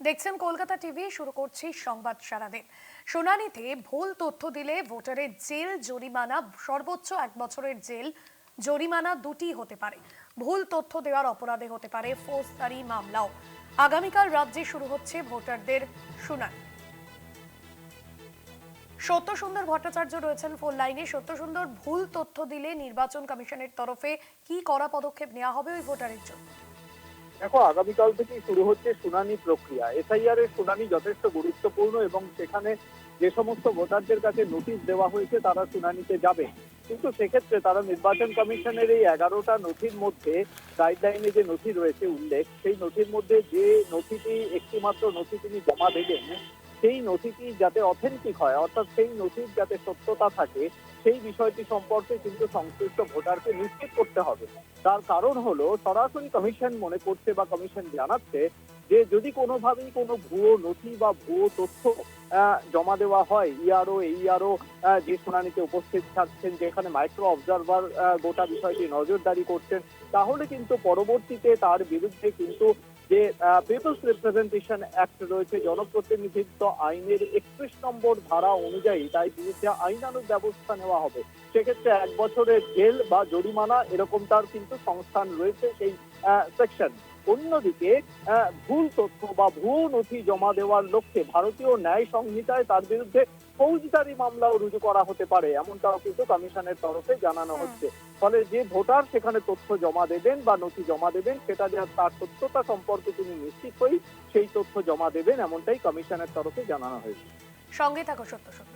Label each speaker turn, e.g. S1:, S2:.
S1: দেখছেন কলকাতা টিভি। শুরু করছি সংবাদ সারাদিন। শুনানিতে ভুল তথ্য দিলে ভোটারের জেল জরিমানা সর্বোচ্চ 1 বছরের জেল, জরিমানা দুটি হতে পারে। ভুল তথ্য দেওয়ার অপরাধে হতে পারে ফৌজদারি মামলাও। আগামীকাল রাজ্যে শুরু হচ্ছে ভোটারদের শুনানি। সত্যসুন্দর ভট্টাচার্য রয়েছেন ফোন লাইনে। সত্যসুন্দর, ভুল তথ্য দিলে নির্বাচন কমিশনের তরফে কি কড়া পদক্ষেপ নেওয়া হবে ওই ভোটারের জন্য?
S2: দেখো, আগামীকাল থেকেই শুরু হচ্ছে শুনানি প্রক্রিয়া। এসআইআর এর শুনানি যথেষ্ট গুরুত্বপূর্ণ এবং সেখানে যে সমস্ত ভোটারদের কাছে নোটিশ দেওয়া হয়েছে তারা শুনানিতে যাবে। কিন্তু সেক্ষেত্রে তারা নির্বাচন কমিশনের এই 11টা নথির মধ্যে গাইডলাইনে যে নথি রয়েছে উল্লেখ, সেই নথির মধ্যে যে নথিটি একটিমাত্র নথি তিনি জমা দেবেন, সেই নথিটি যাতে অথেন্টিক হয়, অর্থাৎ সেই নথির যাতে সত্যতা থাকে, সেই বিষয়টি সম্পর্কে কিন্তু সংশ্লিষ্ট ভোটারকে নিশ্চিত করতে হবে। তার কারণ হলো, সরাসরি কমিশন মনে করছে বা কমিশন জানাচ্ছে যে যদি কোনোভাবেই কোনো ভুয়ো নথি বা ভুয়ো তথ্য জমা দেওয়া হয়, ইআরও এইআরও যে শুনানিতে উপস্থিত থাকছেন, যেখানে মাইক্রো অবজারভার গোটা বিষয়টি নজরদারি করছেন, তাহলে কিন্তু পরবর্তীতে তার বিরুদ্ধে কিন্তু যে পিপলস রিপ্রেজেন্টেশন অ্যাক্ট রয়েছে, জনপ্রতিনিধিত্ব আইনের 31 নম্বর ধারা অনুযায়ী তার বিরুদ্ধে আইনানুগ ব্যবস্থা নেওয়া হবে। সেক্ষেত্রে 1 বছরের জেল বা জরিমানা এরকম তার কিন্তু সংস্থান রয়েছে সেই সেকশন। অন্যদিকে ভুল তথ্য বা ভুয়ো নথি জমা দেওয়ার লক্ষ্যে ভারতীয় ন্যায় সংহিতায় তার বিরুদ্ধে ফৌজদারি মামলাও রুজু করা হতে পারে, এমনটাও কিন্তু কমিশনের তরফে জানানো হচ্ছে। ফলে যে ভোটার সেখানে তথ্য জমা দেবেন বা নথি জমা দেবেন, সেটা যে তার সত্যতা সম্পর্কে তিনি নিশ্চিত হই সেই তথ্য জমা দেবেন, এমনটাই কমিশনের তরফে জানানো হয়েছে।
S1: সঙ্গে থাকো সত্যসুন্দর।